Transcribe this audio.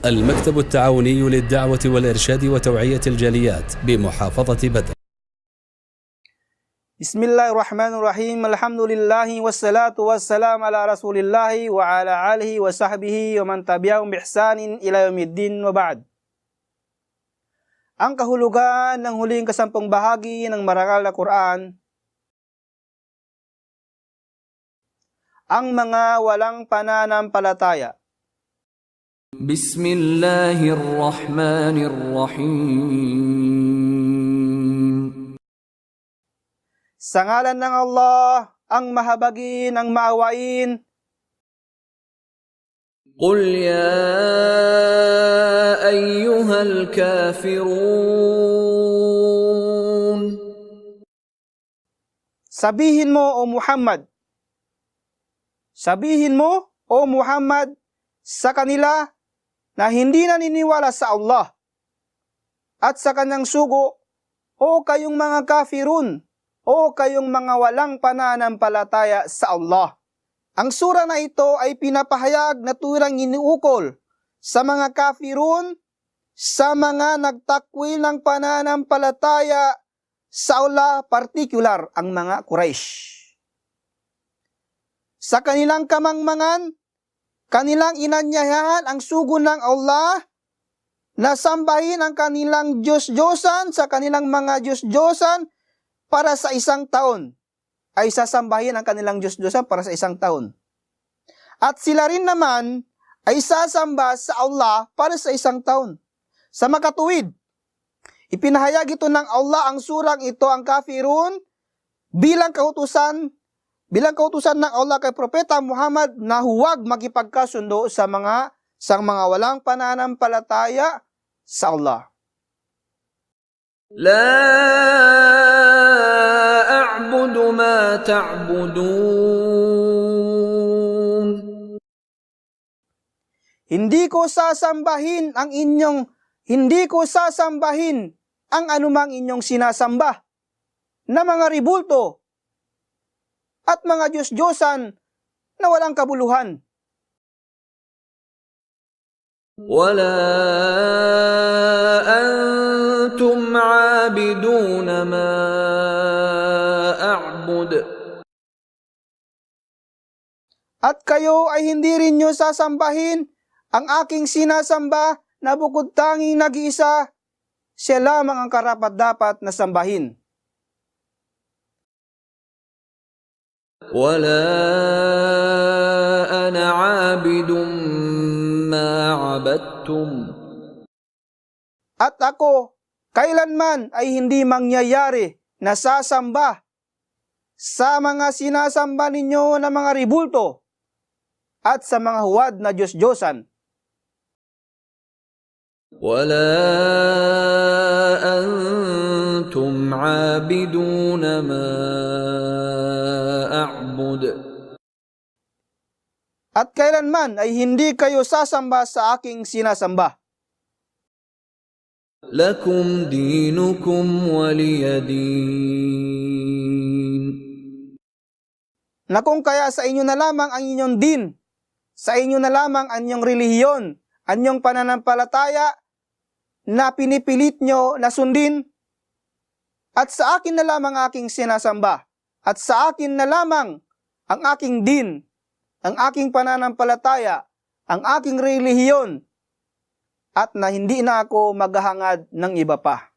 المكتب التعاوني للدعوة والإرشاد وتوعية الجاليات بمحافظة بدر. بسم الله الرحمن الرحيم. الحمد لله والصلاة والسلام على رسول الله وعلى آله وصحبه ومن تبعهم بإحسان إلى يوم الدين وبعد. Ang kahulugan ng huling kasampung bahagi ng marangal na Quran, ang mga walang pananampalataya. Bismillahirrahmanirrahim. Sa ngalan ng Allah, ang mahabagin, ang maawain. Qul ya ayyuhal kafirun. Sabihin mo, O Muhammad. Sabihin mo, O Muhammad, sa kanila na hindi naniniwala sa Allah at sa kanyang sugo, o kayong mga kafirun, o kayong mga walang pananampalataya sa Allah. Ang sura na ito ay pinapahayag na turang iniukol sa mga kafirun, sa mga nagtakwil ng pananampalataya sa Allah, partikular ang mga Quraysh. Sa kanilang kamangmangan, kanilang inanyayahan ang sugo ng Allah na sambahin ang kanilang Diyos-Diyosan sa kanilang mga Diyos-Diyosan para sa isang taon. Ay sasambahin ang kanilang Diyos-Diyosan para sa isang taon. At sila rin naman ay sasamba sa Allah para sa isang taon. Sa makatuwid, ipinahayag ito ng Allah ang surang ito, ang kafirun, bilang kautusan ng Allah kay Propeta Muhammad na huwag makipagkasundo sa mga walang pananampalataya sa Allah. La a'budu ma ta'budun. Hindi ko sasambahin ang anumang inyong sinasamba na mga ribulto at mga Diyos-Diyosan na walang kabuluhan. Wala antum 'abiduna ma a'bud. At kayo ay hindi rin nyo sasambahin ang aking sinasamba na bukod tanging nag-iisa, siya lamang ang karapat-dapat na sambahin. Wala ana 'abidun ma 'abadtum. At ako, kailanman ay hindi mangyayari na sasamba sa mga sinasamba ninyo na mga ribulto at sa mga huwad na Diyos-Diyosan. Wala antum 'abiduna ma a'bud. At kailanman ay hindi kayo sasamba sa aking sinasamba. Lakum dinukum waliyadin. Na kung kaya sa inyo na lamang ang inyong din, sa inyo na lamang ang inyong relihiyon, ang inyong pananampalataya na pinipilit nyo na sundin, at sa akin na lamang aking sinasamba, at sa akin na lamang ang aking din, ang aking pananampalataya, ang aking relihiyon, at na hindi na ako maghahangad ng iba pa.